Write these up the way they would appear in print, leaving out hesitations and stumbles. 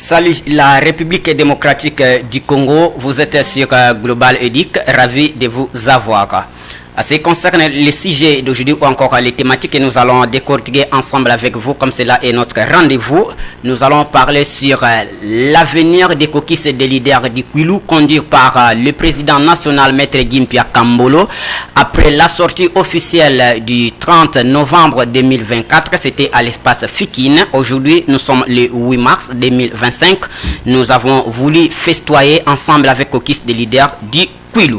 Salut, la République démocratique du Congo, vous êtes sur Global Edic, ravi de vous avoir. À ce qui concerne les sujets d'aujourd'hui ou encore les thématiques que nous allons décortiquer ensemble avec vous, comme cela est notre rendez-vous, nous allons parler sur l'avenir des caucus des leaders du Kwilu conduit par le président national Maître Gimpia Kambolo. Après la sortie officielle du 30 novembre 2024, c'était à l'espace Fikine. Aujourd'hui, nous sommes le 8 mars 2025. Nous avons voulu festoyer ensemble avec caucus des leaders du Kwilu.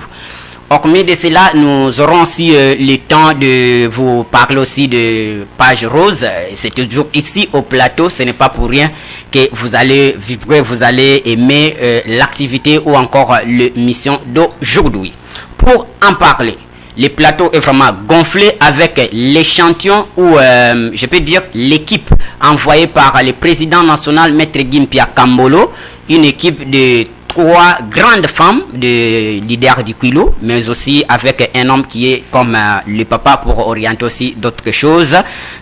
Hormis de cela, nous aurons aussi le temps de vous parler aussi de Page Rose. C'est toujours ici au plateau, ce n'est pas pour rien que vous allez vibrer, vous allez aimer l'activité ou encore l'émission d'aujourd'hui. Pour en parler, le plateau est vraiment gonflé avec l'échantillon ou je peux dire l'équipe envoyée par le président national Maître Gimpia Kambolo, une équipe de 3 grandes femmes de leaders du Kwilu, mais aussi avec un homme qui est comme le papa pour orienter aussi d'autres choses.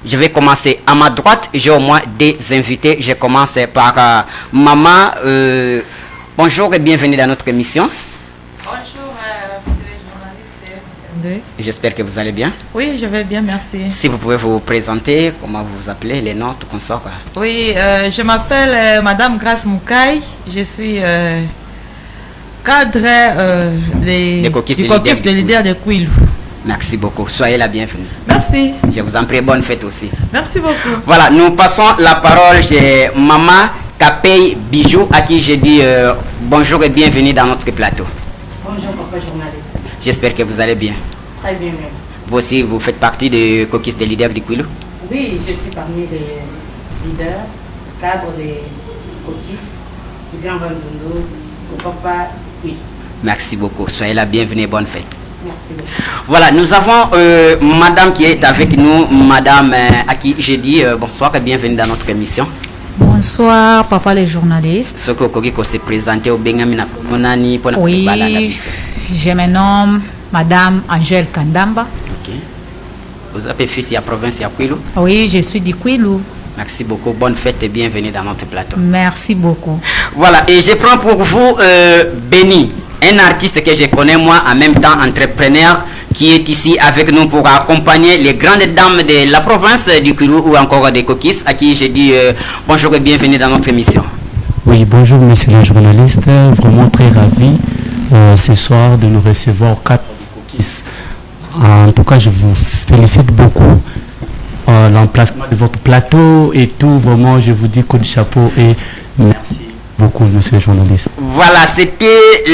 Je vais commencer à ma droite, j'ai au moins des invités. Je commence par Maman. Bonjour et bienvenue dans notre émission. Bonjour, monsieur le journaliste. J'espère que vous allez bien. Oui, je vais bien, merci. Si vous pouvez vous présenter, comment vous vous appelez, les noms, tout comme ça. Oui, je m'appelle Madame Grace Moukaï. Je suis cadre du caucus des leaders de Kwilu. Merci beaucoup. Soyez la bienvenue. Merci. Je vous en prie, bonne fête aussi. Merci beaucoup. Voilà, nous passons la parole chez Maman Kapei Bijou, à qui je dis bonjour et bienvenue dans notre plateau. Bonjour, papa journaliste. J'espère que vous allez bien. Très bien, même. Vous aussi, vous faites partie du caucus des leaders du Kwilu? Oui, je suis parmi les leaders, cadres des caucus du Grand Bandondo, au papa Kwilu. Merci beaucoup. Soyez la bienvenue, bonne fête. Merci beaucoup. Voilà, nous avons madame qui est avec nous, madame à qui j'ai dit bonsoir et bienvenue dans notre émission. Bonsoir, papa les journalistes. Ce que vous s'est présenté au Bengamina Monani pour Oui, je me nomme Madame Angèle Kandamba. Ok. Vous avez fait ici à la province de Kwilu? Oui, je suis du Kwilu. Merci beaucoup. Bonne fête et bienvenue dans notre plateau. Merci beaucoup. Voilà, et je prends pour vous Béni, un artiste que je connais moi, en même temps entrepreneur, qui est ici avec nous pour accompagner les grandes dames de la province du Kwilu ou encore des caucus, à qui je dis bonjour et bienvenue dans notre émission. Oui, bonjour monsieur le journaliste, vraiment très ravi ce soir de nous recevoir au cadre du caucus. En tout cas, je vous félicite beaucoup. L'emplacement de votre plateau et tout, vraiment, je vous dis coup de chapeau et merci beaucoup, monsieur le journaliste. Voilà, c'était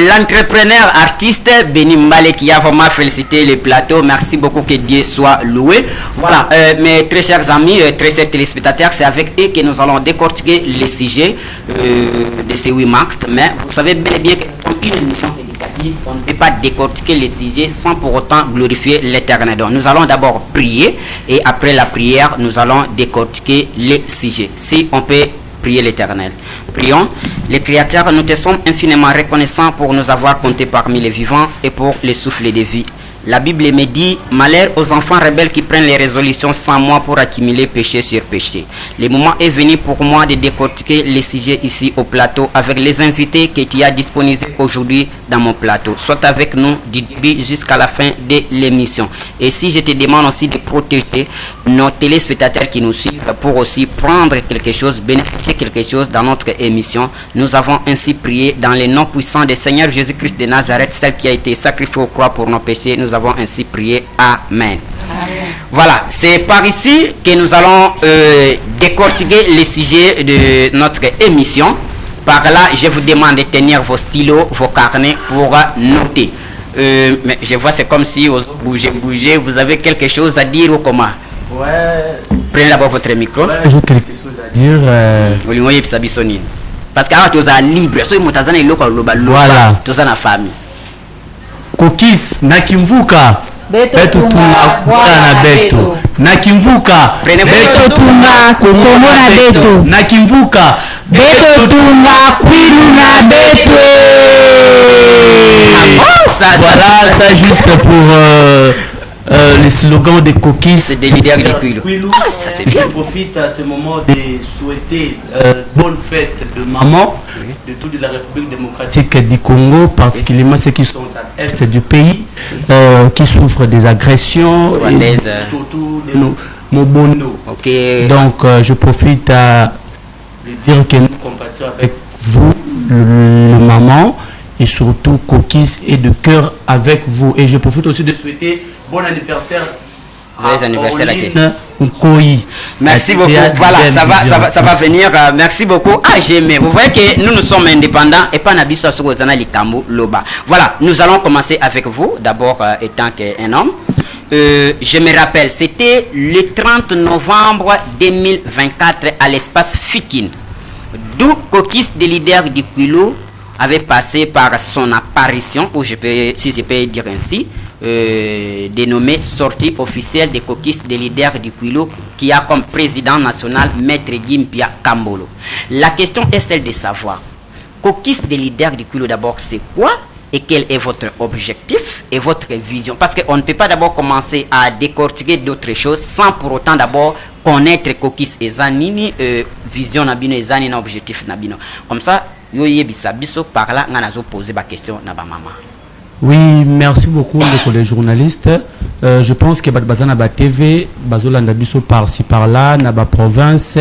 l'entrepreneur artiste Béni Mbale qui a vraiment félicité le plateau. Merci beaucoup, que Dieu soit loué. Voilà, mes très chers amis, très chers téléspectateurs, c'est avec eux que nous allons décortiquer les sujets de ce 8 mars. Mais vous savez bel et bien qu'une émission éducative, on ne peut pas décortiquer les sujets sans pour autant glorifier l'Éternel. Donc nous allons d'abord prier et après la prière, nous allons décortiquer les sujets. Si on peut prier l'Éternel. Prions. Les créateurs, nous te sommes infiniment reconnaissants pour nous avoir comptés parmi les vivants et pour les souffles de vie. La Bible me dit, malheur aux enfants rebelles qui prennent les résolutions sans moi pour accumuler péché sur péché. Le moment est venu pour moi de décortiquer les sujets ici au plateau avec les invités que tu as disponibles aujourd'hui dans mon plateau. Sois avec nous du début jusqu'à la fin de l'émission. Et si je te demande aussi de protéger nos téléspectateurs qui nous suivent pour aussi prendre quelque chose, bénéficier quelque chose dans notre émission, nous avons ainsi prié dans le nom puissant du Seigneur Jésus-Christ de Nazareth, celle qui a été sacrifiée au croix pour nos péchés. Nous avons ainsi prié. Amen. Voilà, c'est par ici que nous allons décortiquer les sujets de notre émission. Par là, je vous demande de tenir vos stylos, vos carnets pour noter. Mais je vois, c'est comme si vous bougez, vous avez quelque chose à dire ou comment? Ouais. Prenez d'abord votre micro. Ouais, j'ai quelque chose à dire. Parce que tu es libre, voilà. Voilà. Tu es la famille. Kokis nakimvuka beto tunakutana na beto nakimvuka beto tunakongona beto nakimvuka beto tunakwiluna beto. Voilà, ça juste pour le slogan des Kokis des leaders du Kwilu. Ça c'est bien. Je profite à ce moment de souhaiter bonne fête de maman de toute la République démocratique du Congo, particulièrement ceux qui sont à l'est du pays, qui souffrent des agressions et surtout de nos Mobono. Okay. Donc je profite à dire que nous compatissons avec vous, le maman, et surtout Kokis est de cœur avec vous. Et je profite aussi de souhaiter bon anniversaire à anniversaire Nkoyi. Merci beaucoup. Voilà, ça va venir. Merci beaucoup. Ah, j'aime. Vous voyez que nous sommes indépendants et pas Nabiso Sogozana Likambo Loba. Voilà, nous allons commencer avec vous, d'abord étant qu'un homme. Je me rappelle, c'était le 30 novembre 2024 à l'espace Fikin, d'où Kokis, des leaders du Kwilu, avait passé par son apparition, ou si je peux dire ainsi, dénommé sortie officielle des Kokis des leaders du Kwilu, qui a comme président national Maître Gimpia Kambolo. La question est celle de savoir, Kokis des leaders du Kwilu d'abord c'est quoi et quel est votre objectif et votre vision? Parce qu'on ne peut pas d'abord commencer à décortiquer d'autres choses sans pour autant d'abord connaître Kokis et Zanini, vision Nabino et Zanini, objectif Nabino. Comme ça, par là, on a posé ma question à ma maman. Oui, merci beaucoup les journalistes. Je pense que Bazana ba TV, Bazolanda biso par-ci par-là, na ba province,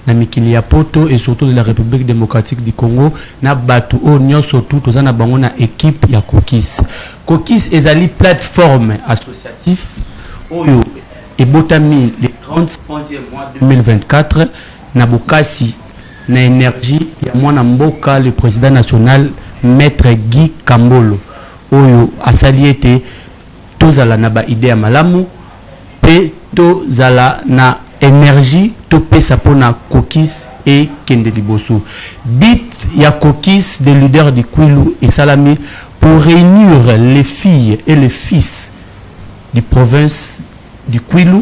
na Mikilia Poto et surtout de la République démocratique du Congo, na batu o nyo surtout tozana bango na équipe ya Kokis. Kokis ezali plateforme associatif oyo et botami le 31e mois 2024 na Bokasi na énergie ya mwana mboka le président national Maître Guy Kambolo. Oyo asali ete tozala na ba idée ya malamu pe tozala na énergie to pesa pona Kokis et kende liboso. Bit ya Kokis des leaders du Kwilu et Salami pour réunir les filles et les fils du province du Kwilu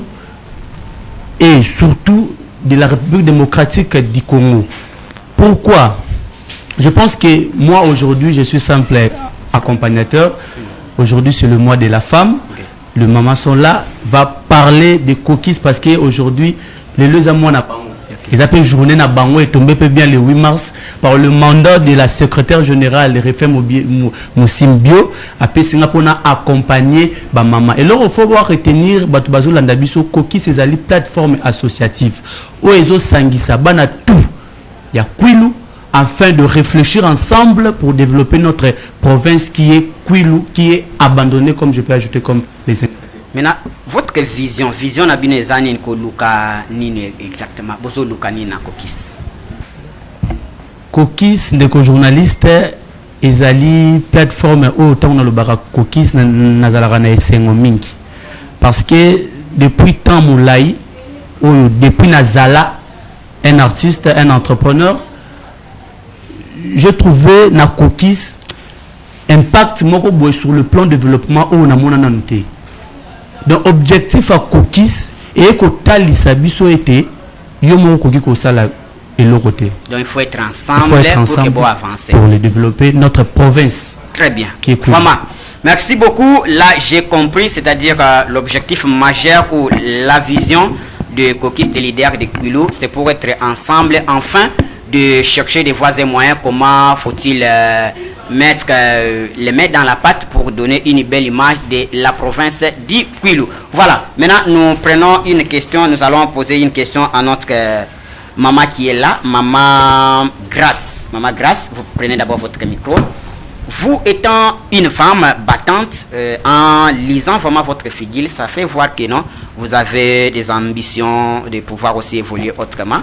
et surtout de la République démocratique du Congo. Pourquoi? Je pense que moi aujourd'hui je suis simple accompagnateur. Aujourd'hui c'est le mois de la femme. Le maman sont là va parler de Kokis parce que aujourd'hui les deux amours n'a pas. Ils appellent journée na bango est tombé bien le 8 mars par le mandat de la secrétaire générale de Refem Moussimbio après Singapour a accompagné ba maman. Et là il faut voir retenir batu bazolanda biso Kokis ces ali plateforme associative où ezo sangisa bana tout ya Kwilu afin de réfléchir ensemble pour développer notre province qui est Kwilu, qui est abandonnée, comme je peux ajouter comme les ingrédients. Maintenant, votre vision na binezani ko luka nini exactement? Bozo luka nini na Kokis? Kokis, ndeko journaliste, ezali plateforme autant dans le barak Kokis na zalaka na esengo mingi. Parce que depuis temps moulai, depuis Nazala, un artiste, un entrepreneur, je trouvais na Kokis impact moko boy sur le plan de développement où on a mon ananoté. Donc objectif à Kokis et que talisa biso été yomo koki ko sala et l'autre côté. Donc il faut être ensemble pour avancer, pour le développer notre province. Très bien. Maman, merci beaucoup. Là j'ai compris, c'est-à-dire l'objectif majeur ou la vision de Kokis des leaders de Kwilu, c'est pour être ensemble enfin de chercher des voies et moyens, comment faut-il mettre les mettre dans la pâte pour donner une belle image de la province du Kwilu. Voilà, maintenant nous prenons une question, nous allons poser une question à notre maman qui est là, maman Grace. Maman Grace, vous prenez d'abord votre micro. Vous étant une femme battante, en lisant vraiment votre figure, ça fait voir que non, vous avez des ambitions de pouvoir aussi évoluer autrement.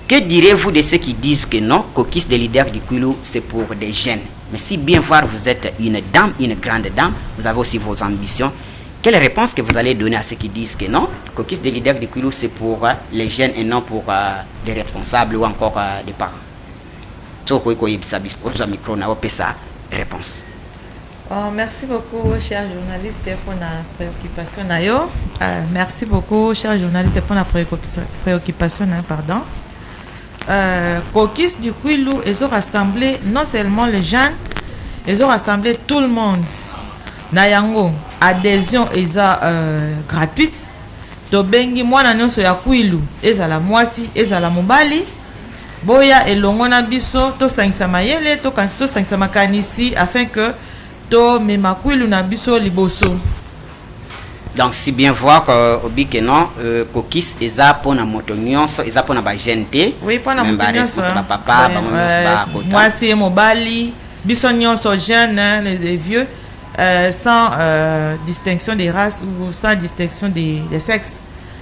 Que direz-vous de ceux qui disent que non, Kokis des leaders du Kwilu, c'est pour des jeunes? Mais si bien voir, vous êtes une dame, une grande dame, vous avez aussi vos ambitions. Quelle réponse que vous allez donner à ceux qui disent que non, Kokis des leaders du Kwilu, c'est pour les jeunes et non pour des responsables ou encore des parents? Réponse. Merci beaucoup, chers journalistes, pour la préoccupation. Merci beaucoup, chers journalistes, pour la préoccupation. Pardon. Caucus du Kwilu, ils ont rassemblé non seulement les jeunes, ils ont rassemblé tout le monde. Nayango, adhésion est gratuite. Tobengi mwana nyonso ya Kwilu, ezala mwasi, ezala mobali. Boya elongo na biso to sangisa mayele to kanto sangisa makanisi afin que to mema Kwilu na biso liboso. Donc si bien voir que obi que non Caucus eza pona moto nyonso eza pona ba gente. Oui, pona moto nyonso ba papa ba ba kota. Mwasi mobali biso nyonso jeunes les vieux sans distinction des races ou sans distinction des sexes.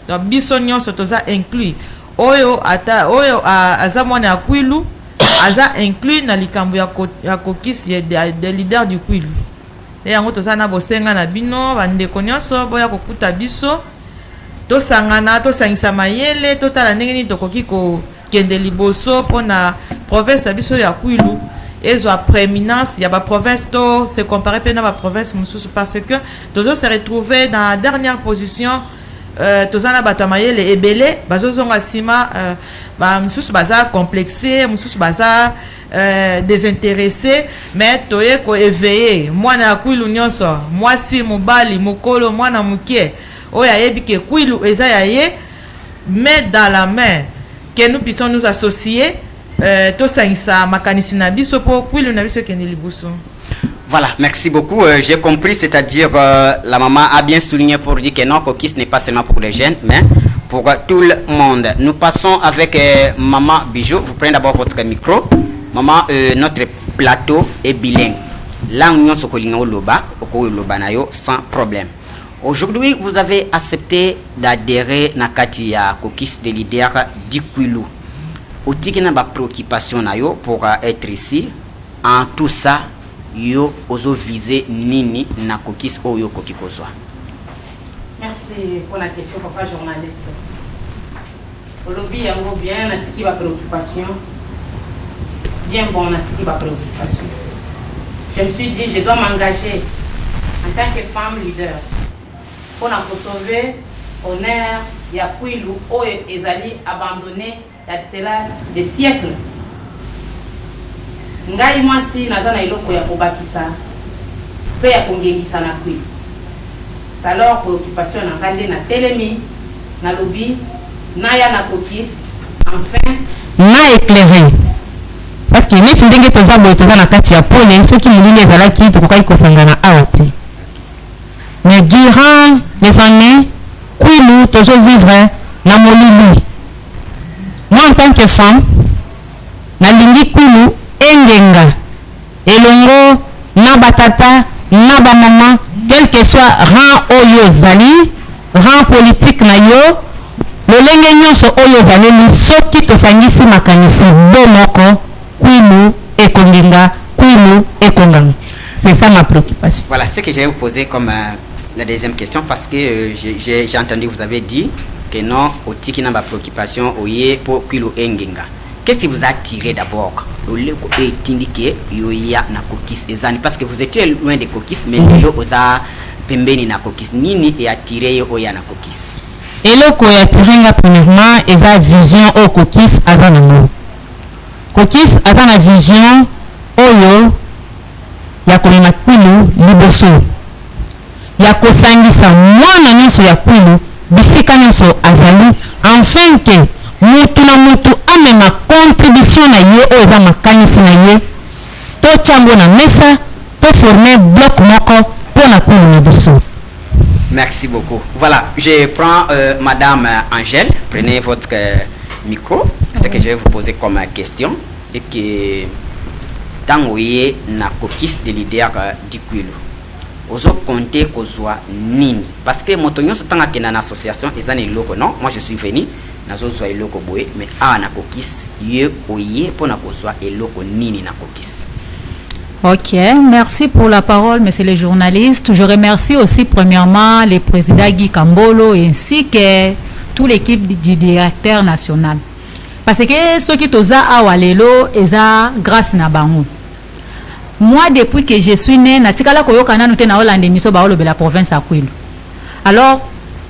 Donc biso nyonso toza inclus. Oyo aza mwana ya Kwilu aza inclus na likambo ya Caucus des leaders du Kwilu. Yango toza na bosenga na bino bandeko nyonso boya kokuta biso tosangana tosangisa mayele totala ndenge nini tokoki kokende liboso mpona province ya biso ya Kwilu ezwa prééminence ya ba province to se comparer pe na ba province mosusu parce que tozo se retrouver dans la dernière position. Tozana bato mayele ebele bazozonga sima ba mususu baza complexé mususu baza désintéressé mais toye ko éveiller mwana ya Kwilu nyonso mwasi mobali mokolo mwana mukie oya yebi ke Kwilu eza ya ye mais dans la main que nous puissions nous associer to sangisa makanisi na biso po Kwilu na biso kende libuso. Voilà, merci beaucoup. J'ai compris, c'est-à-dire la maman a bien souligné pour dire que non, Caucus n'est pas seulement pour les jeunes, mais pour tout le monde. Nous passons avec maman Bijou. Vous prenez d'abord votre micro. Maman, notre plateau est bilingue. Là, nous sommes sans problème. Aujourd'hui, vous avez accepté d'adhérer à Katia Caucus de leader du Kwilu. Vous avez une préoccupation pour être ici. En tout ça, yo ozo viser nini na Caucus oyo kokikozwa. Merci pour la question, papa journaliste. Olobi yango bien natiki ba préoccupation. Bien bon natiki ba préoccupation. Je me suis dit je dois m'engager en tant que femme leader pour sauver honneur ya Kwilu oyo ezali abandonné ya cela des siècles. Ngai mwasi naza na eloko ya kobakisa pe ya kongengisa na Kwilu. C'est alors préoccupation na ngande na telemi na lobi na ya na Caucus enfin na éclairé parce que neti ndenge toza boye toza na kati ya pole soki mulini ezalaki tokokai kosangana awa te mais durant les années Kwilu tozo vivre na molili. Moi en tant que femme nalingi Kwilu engenga elongo na batata na ba maman quel que soit rang oyo zali rang politique na yo lolenge nyonso oyo zaleli soki tosangisi makanisi bomoko Kwilu ekongenga Kwilu ekonganga. C'est ça ma préoccupation. Voilà ce que je vais vous poser comme la deuxième question parce que j'ai entendu vous avez dit que non au tiki na ba préoccupation oye pour Kwilu engenga. Qu'est-ce qui vous a attiré d'abord parce que vous étiez loin de Caucus, mais vous avez pembeni na Caucus. Nini et attiré oya na Caucus. Eloko ya tiringa premièrement eza vision au Caucus azanango. Caucus azana vision oyo ya kolima Kwilu liboso. Ya kosangisa mwana nyonso ya Kwilu bisika nyonso azali enfin que mutu na mutu amema contribution na ye oza makanisi na ye to chambo na mesa to former bloc moko pour la Kwilu na biso. Merci beaucoup. Voilà, je prends madame Angèle, prenez votre micro. C'est que je vais vous poser comme question et que tant oye na Caucus de leader du Kwilu. Ozo compter kozwa nini parce que motonyo se tanga kena na association ezani loko non. Moi je suis venu nazo zwa eloko boye mais na Caucus ye oye pona kozwa eloko nini na Caucus. Ok, merci pour la parole, monsieur le journaliste. Je remercie aussi premièrement le président Guy Kambolo ainsi que toute l'équipe du directeur national. Parce que ceux qui toza awalelo eza grâce na bango. moi depuis que je suis né natikala koyokana nous te na Hollande miso ba olobe la province à Kwilu. Alors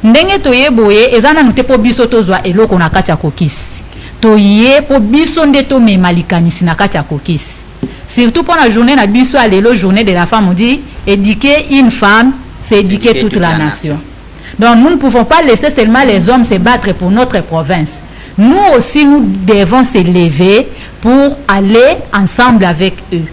ndenge toye boye ezana nous te po biso tozwa eloko na kati ya kokisi toye po biso nde to me malikanisi na kati ya kokisi. Surtout pour la journée na biso à l'élo journée de la femme, on dit éduquer une femme, c'est éduquer toute la nation. Donc nous ne pouvons pas laisser seulement les hommes se battre pour notre province. Nous aussi nous devons se lever pour aller ensemble avec eux.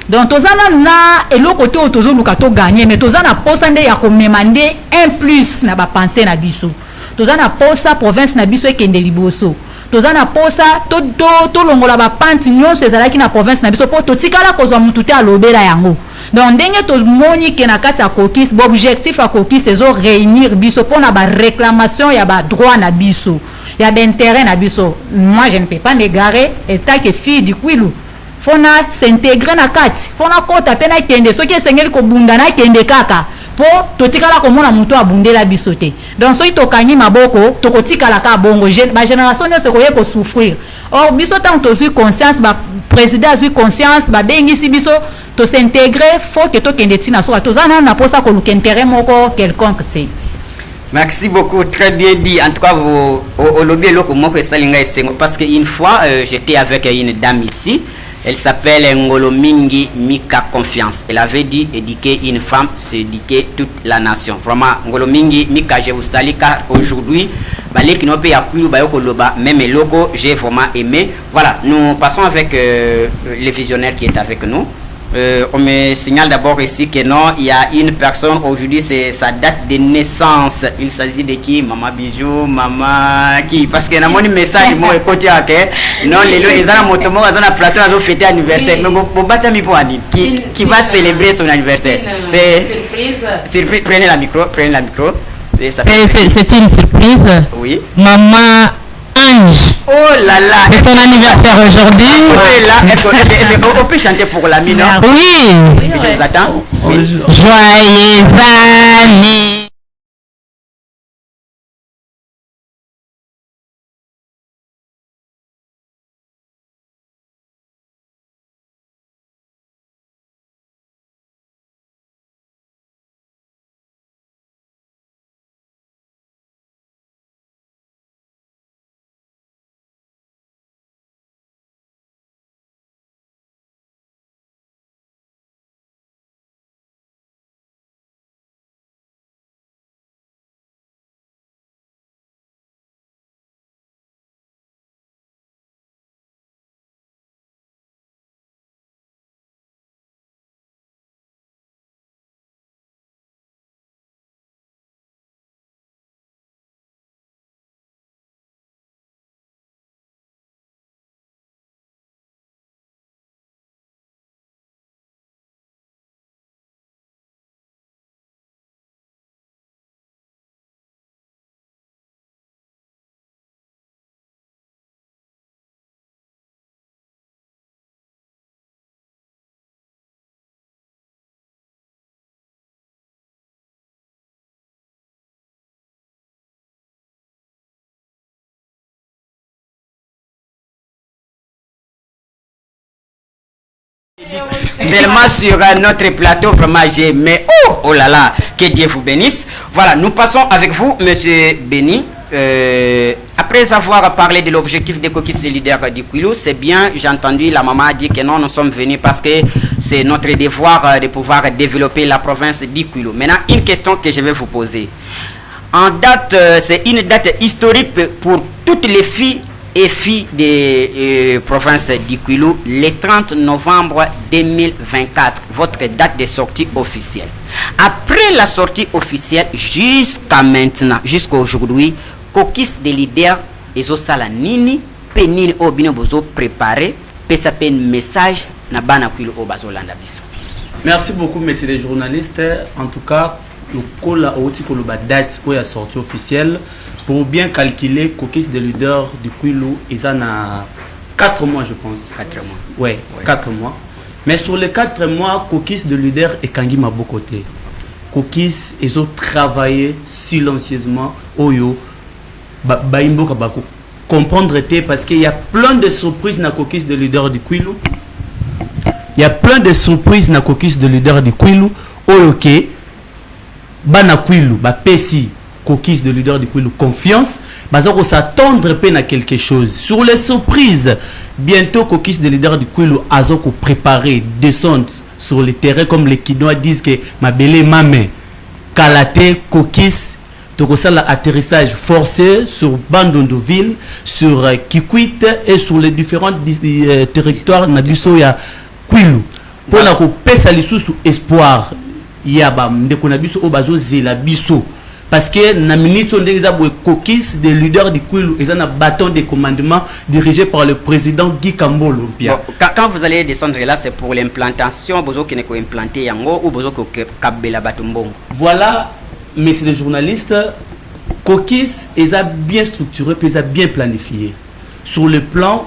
Donc tozana na elo côté otozo lukato gagner mais tozana posa nde ya komemande un plus na ba penser na biso. Tozana posa province na biso ekende liboso. Tozana posa to longola ba panti nyonso ezalaki na province na biso po totikala kozwa mutu te alobela yango. Donc ndenge to moni ke na kati ya kokis bo objectif ya kokis ezo réunir biso pona ba réclamation ya ba droit na biso ya d'intérêt na biso. Moi je ne peux pas m'égarer état que fille du Kwilu fona s'intégrer na kati fona kota pena kende soki esengeli ko bunda na kende kaka po totikala komona mutu abundela biso te. Donc soki tokangi maboko tokotikala ka bongo ba génération ne se koye ko souffrir. Or biso tant tozui conscience ba président azui conscience ba bengisi biso to s'intégrer faut que to kende tina so tozana na posa ko l'intérêt moko quelconque c'est. Merci beaucoup, très bien dit. En tout cas, au lobby parce qu'une fois, j'étais avec une dame ici. Elle s'appelle Ngolomingi Mika Confiance. Elle avait dit éduquer une femme, c'est éduquer toute la nation. Vraiment, Ngolomingi Mika, je vous salue car aujourd'hui, même les locaux, j'ai vraiment aimé. Voilà, nous passons avec le visionnaire qui est avec nous. On me signale d'abord ici que non, il y a une personne aujourd'hui, c'est sa date de naissance. Il s'agit de qui? Maman Bijou, maman qui? Parce que dans mon message, moi, écoutez, non, les gens ont plateau, ils ont fêté anniversaire. Mais qui va célébrer son anniversaire? C'est surprise. Prenez la micro. C'est une surprise. Oui. Maman Ange. Oh là là. C'est son anniversaire aujourd'hui. Est-ce qu'on peut chanter pour la mine? Oui. Je vous attends. Oui. Joyeux anniversaire. Seulement sur notre plateau, vraiment j'ai aimé. Oh là là, que Dieu vous bénisse. Voilà, nous passons avec vous, monsieur Béni. Après avoir parlé de l'objectif des coquilles des leaders du Kwilu, c'est bien, j'ai entendu la maman dire que non, nous sommes venus parce que c'est notre devoir de pouvoir développer la province du Kwilu. Maintenant, une question que je vais vous poser. En date, c'est une date historique pour toutes les filles et filles des provinces du Kwilu, le 30 novembre 2024, votre date de sortie officielle. Après la sortie officielle, jusqu'à maintenant, jusqu'à aujourd'hui, coquilles des leaders et Zosala Nini, Penini Obino Bozo préparé, Pesapen message na bana Kwilu Obazolanda biso. Merci beaucoup, messieurs les journalistes. En tout cas, le cola la date pour la sortie officielle. Pour bien calculer, coquilles de leader du Kwilu, ils en ont 4 mois, je pense. 4 mois. Ouais, 4 mois. Mais sur les 4 mois, coquilles de leader et Kangi Mabokote. Coquilles, ils ont travaillé silencieusement. Oyo, Baimbo Kabako. Comprendre parce qu'il y a plein de surprises dans coquilles de leader du Kwilu. Il y a plein de surprises na caucus de leader du Kwilu. Ok, bana Kwilu, ba pesi caucus de leader du Kwilu confiance. Baza ko s'attendre peine à quelque chose. Sur les surprises, bientôt caucus de leader du Kwilu azo ko préparer descendre sur le terrain comme les Kinois disent que ma belle mame Kalate caucus l'atterrissage forcé sur Bandondoville, sur Kikwit et sur les différents territoires nabiso ya Kwilu. Pour la couper ça les sous espoir yaba ndeko nabiso obazo zela biso parce que na minute on déjà caucus des leaders du Kwilu et un bâton de commandement dirigé par le président Guy Kambolo. Bon, quand vous allez descendre là, c'est pour l'implantation, bozo qui n'est ko implanté yango ou bozo ko kabela batumbongo. Voilà, messieurs les journalistes, caucus est bien structuré, puis bien planifié sur le plan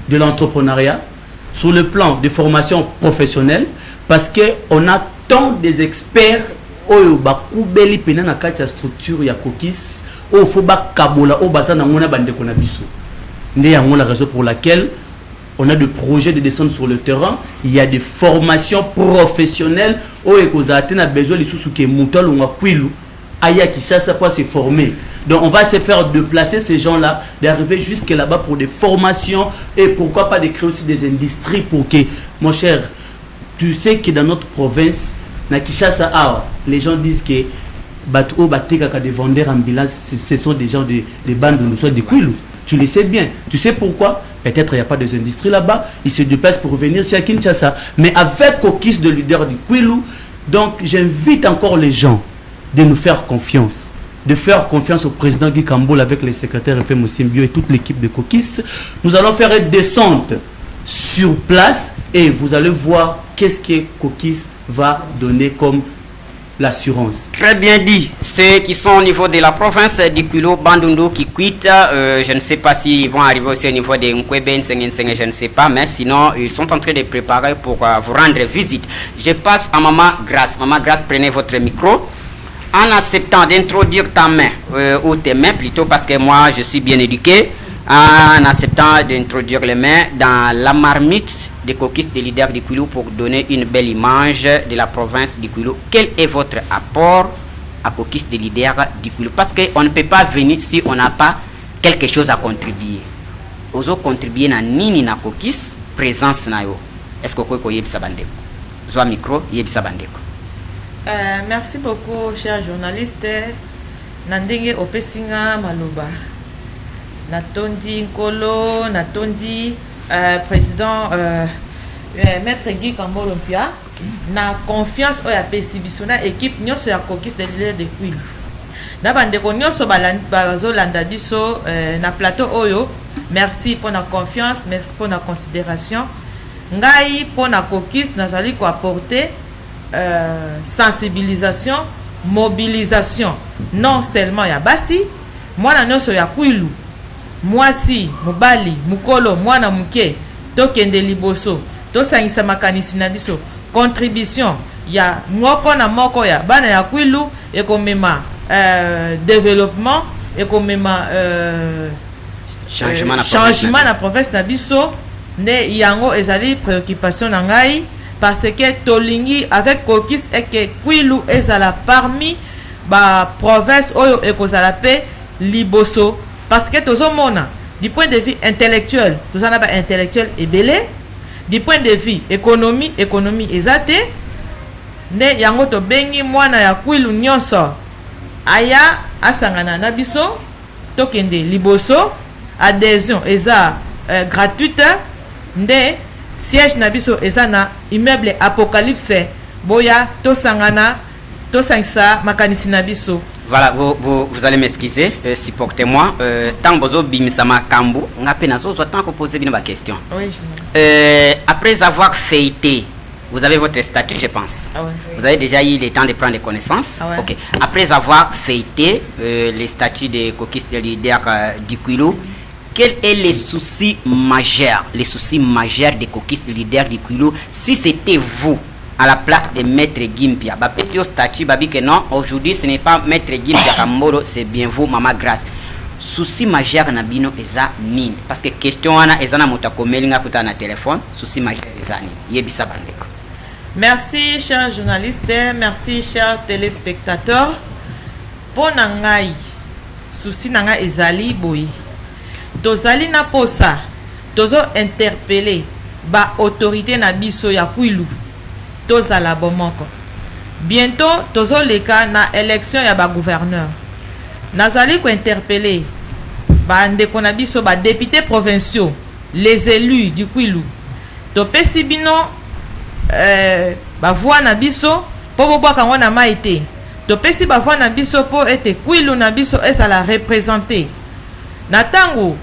de l'entrepreneuriat, sur le plan de formation professionnelle, parce que on a tant des experts oyo bakubeli pena na kati ya structure ya caucus o fo ba kabola o bazana ngona bandeko na biso ndé yango la raison pour laquelle on a des projets de descendre sur le terrain. Il y a des formations professionnelles oyo kozate na besoin les sous ke mutalo nga Kwilu aya qui ça pour se former. Donc on va se faire déplacer ces gens-là, d'arriver jusque là-bas pour des formations et pourquoi pas de créer aussi des industries pour que, mon cher, tu sais que dans notre province, na Kinshasa, les gens disent que des vendeurs ambulants, ce sont des gens des bandes de Kwilu. Tu le sais bien. Tu sais pourquoi? Peut-être il n'y a pas des industries là-bas. Ils se déplacent pour venir ici à Kinshasa. Mais avec caucus de leader du Kwilu, donc j'invite encore les gens de nous faire confiance. De faire confiance au président Guy Kambolo avec les secrétaires FM Simbio et toute l'équipe de caucus. Nous allons faire une descente sur place et vous allez voir qu'est-ce que caucus va donner comme l'assurance. Très bien dit. Ceux qui sont au niveau de la province du Kwilu, Bandundu qui quittent, je ne sais pas s'ils vont arriver aussi au niveau de Nkweben, je ne sais pas, mais sinon ils sont en train de préparer pour vous rendre visite. Je passe à Maman Grace. Maman Grace, prenez votre micro. En acceptant d'introduire ta main, ou tes mains plutôt, parce que moi je suis bien éduqué, en acceptant d'introduire les mains dans la marmite des caucus des leaders du Kwilu pour donner une belle image de la province du Kwilu. Quel est votre apport à caucus des leaders du Kwilu? Parce qu'on ne peut pas venir si on n'a pas quelque chose à contribuer. Ozo contribuer na nini na caucus présence na yo. Est-ce que vous pouvez yebisa bandeko? Zoa micro yebisa bandeko. Merci beaucoup, cher journaliste. Nandenge opesinga maloba. Natondi Nkolo, Natondi président Maître Guy Kambolo Mpia. Na confiance oya pesibiso na équipe nyonso ya caucus de leader de Kwilu. Na bandeko nyonso bazolanda biso na plateau oyo. Merci pour la confiance, merci pour la considération. Ngai pour la caucus nazali ko apporter sensibilisation, mobilisation, non seulement ya basi, moi na nyonso ya Kwilu, moi si mobali mukolo mwana muke tokende liboso tosangisa makanisi na biso, contribution ya moko na moko ya bana ya Kwilu ekomema développement ekomema changement na province na biso ne yango ezali préoccupation na ngai. Parce que Tolingi avec caucus et que Kwilu ezala parmi ba province oyo ekozala pe liboso parce que tozomona du point de vue intellectuel tozana ba intellectuel ebele, du point de vue économie ezate ne yango to bengi mwana ya Kwilu nyonso aya asangana na biso tokende liboso, adhésion eza gratuite nde siège nabiso ezana immeuble Apocalypse boya tosangana tosangisa makanisi nabiso. Voilà, vous allez m'excuser, supportez-moi. Tant bozo bimisama kambu ngape nazo tant que poser une question. Oui, après avoir fêté, vous avez votre statut, je pense. Ah ouais. Vous avez déjà eu le temps de prendre des connaissances. Ah ouais. OK. Après avoir fêté les statuts de caucus de leader du Kwilu, quel est le souci majeur des caucus de leader du Kwilu si c'était vous à la place de Maître Gimpia? Petit au statut, babi que non, aujourd'hui ce n'est pas Maître Gimpia Kambolo, c'est bien vous, Maman Grace. souci majeur na bino eza nini parce que question wana eza na moto akomelinga kuta na téléphone souci majeur eza nini yebisa bandeko. Merci chers journalistes, merci chers téléspectateurs. Pour nangai souci nanga ezali boy. Tozali na posa tozo interpeller ba autorité na biso ya Kwilu tozala bomoko. Bientôt tozo leka na élection ya ba gouverneur. Nazali ko interpeller ba ndeko na biso ba députés provinciaux, les élus du Kwilu. To pesi bino ba voix na biso po boboka ngo na maite. To pesi ba voix na biso po ete Kwilu na biso ezala représenter. Na tango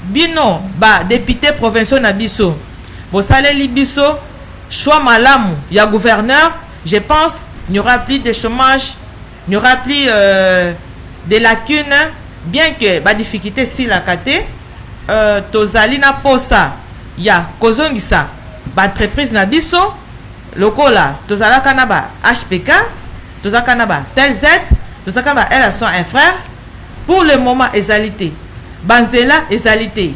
bino ba députés provinciaux na biso bosaleli biso choix malamu ya gouverneur, je pense il n'y aura plus de chômage, il n'y aura plus de lacunes, bien que ba difficulté si la kate tozali na posa ya kozongisa ba entreprise na biso lokola tozalaka na ba HPK, tozalaka na ba TLZ, tozalaka na ba Elason un frère. Pour le moment ezalité banzela ezalité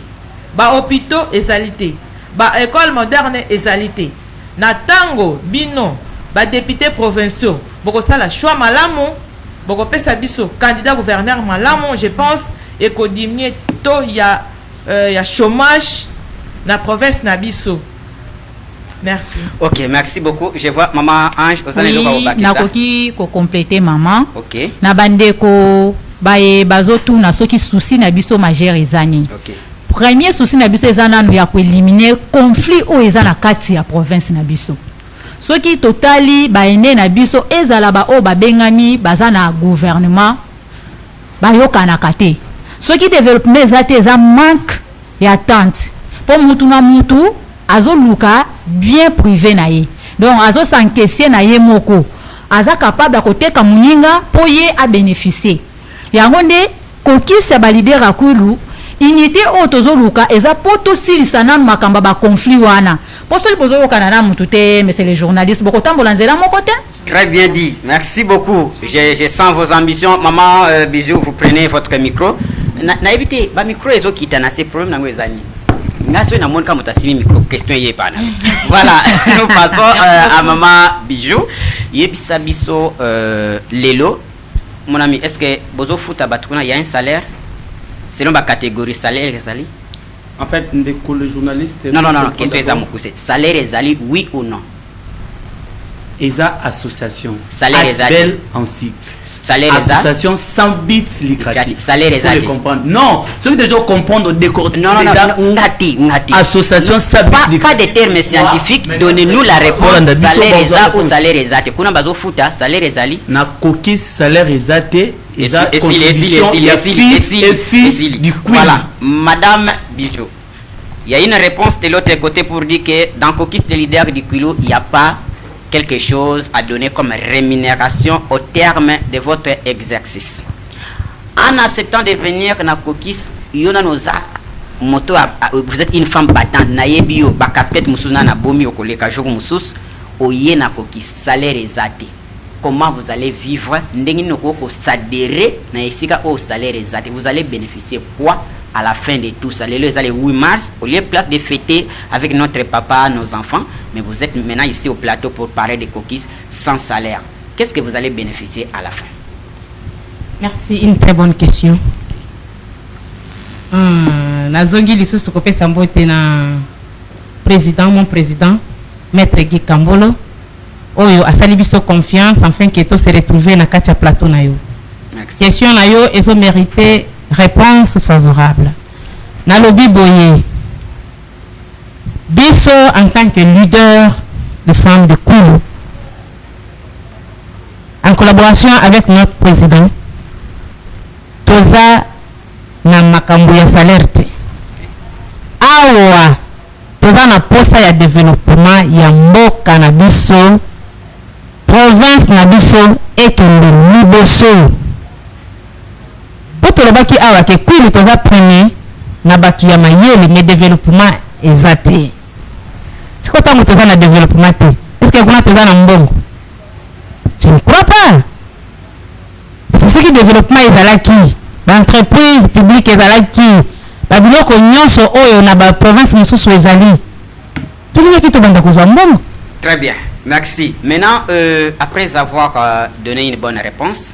ba hôpitaux ezalité ba école moderne ezalité na tango bino ba députés provinciaux boko sala choix malamu boko pesa biso candidat gouverneur malamu, je pense et ko diminuer taux ya chômage na province na biso. Merci. OK, merci beaucoup. Je vois maman Ange ozali oui, loka obakisa. Nakoki ko compléter maman. OK. Na bandeko baye bazotu na soki souci na biso majeur ezani. OK. Premier souci na biso ezana no ya ko éliminer conflit o ezana kati ya province na biso. Soki totali baene na biso ezala ba o babengami bazana gouvernement bayoka na kate. Soki développement ezate eza manque ya attente. Po mutu na mutu azoluka bien privé na ye. Donc azo s'encaisser na ye moko. Aza capable de koteka muninga po ye a bénéficier. Yango nde kokisa ba leader a Kwilu unité o tozoluka eza poto silisa na makamba ba conflit wana. Poso libozo kana na mutu te mais c'est les journalistes boko tambola nzela mon côté. Très bien dit. Merci beaucoup. Je sens vos ambitions. Maman Bijou, vous prenez votre micro. Na éviter ba micro ezo kitana ces problèmes nango ezani. Ngaso na mon kama tasimi micro question yé pana. Voilà, nous passons à maman Bijou. Yebisa biso lelo. Mon ami, est-ce que bozo futa batukuna y a un salaire selon la catégorie salaire ezali? En fait, le journaliste... Non, question est salaire ezali, oui ou non? ESA association. Salaire ezali. En cycle. Salaire association sans but lucratif. Salaire ezali. Non, ceux qui déjà comprendre décor. Non, ngati. Association sans but lucratif. Pas de termes scientifiques, donnez-nous la réponse. Salaire ezali ou salaire ezali. Kuna bazo futa, salaire ezali. Na kokis salaire ezali. Et du coup, voilà, Madame Bijou, il y a une réponse de l'autre côté pour dire que dans Caucus de leader du Kwilu, il n'y a pas quelque chose à donner comme rémunération au terme de votre exercice. En acceptant de venir dans Caucus, vous êtes une femme battante, naïbio, ba casquette musuna na bomi au collègue jour musus, oye na Caucus, salaire ezate. Comment vous allez vivre, vous allez bénéficier quoi à la fin de tout ça. Les 8 mars, au lieu place de fêter avec notre papa, nos enfants, mais vous êtes maintenant ici au plateau pour parler de coquilles sans salaire. Qu'est-ce que vous allez bénéficier à la fin? Merci, une très bonne question. Nazongi lisusu kopesa mbote na président, mon président, maître Guy Kambolo. Oyo asali biso confiance afin que tout se retrouver na katia plateau na yo. Question na yo ezo mérité réponse favorable. Na lobi boye. Biso en tant que leader de femmes de Kwilu, en collaboration avec notre président, toza na makambo ya salaire te. Awa toza na posa ya développement ya mboka na biso. Province na biso ekende liboso. Poto lobaki awa ke Kwilu toza premier na batu ya mayele mais développement ezate. Siko tango toza na développement te. Est-ce que kuna toza na mbongo? Je ne crois pas. Parce que ce qui développement ezalaki l'entreprise publique ezalaki babiloko nyonso oyo na baprovince mosusu ezali tolingaki tobanda kozwa mbongo. Très bien, merci. Maintenant, après avoir donné une bonne réponse,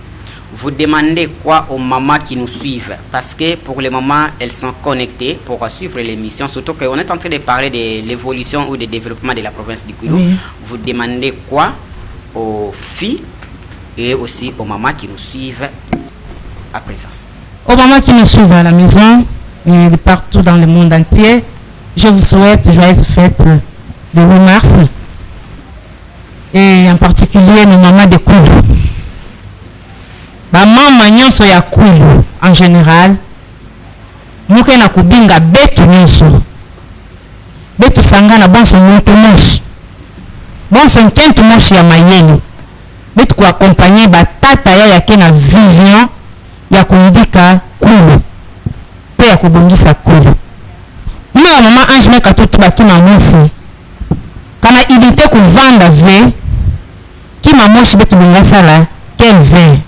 vous demandez quoi aux mamans qui nous suivent? Parce que pour les mamans, elles sont connectées pour suivre l'émission, surtout qu'on est en train de parler de l'évolution ou du développement de la province du Kwilu. Oui. Vous demandez quoi aux filles et aussi aux mamans qui nous suivent à présent? Aux mamans qui nous suivent à la maison et de partout dans le monde entier, je vous souhaite joyeuses fêtes de 8 mars et en particulier nos mamans de Kwilu. Bamama nyonso ya Kwilu en général muke na kubinga betu nyonso betu sangana bonso muntu moshi bonso nkentu moshi ya mayeni betu kuakompanye batata ya kena vision ya kuindika Kwilu pe ya kubongisa Kwilu. Mama ya mama Ange meka tutu bakima mwisi kana idite kuvanda ve kima moshi betu bingasala quel ve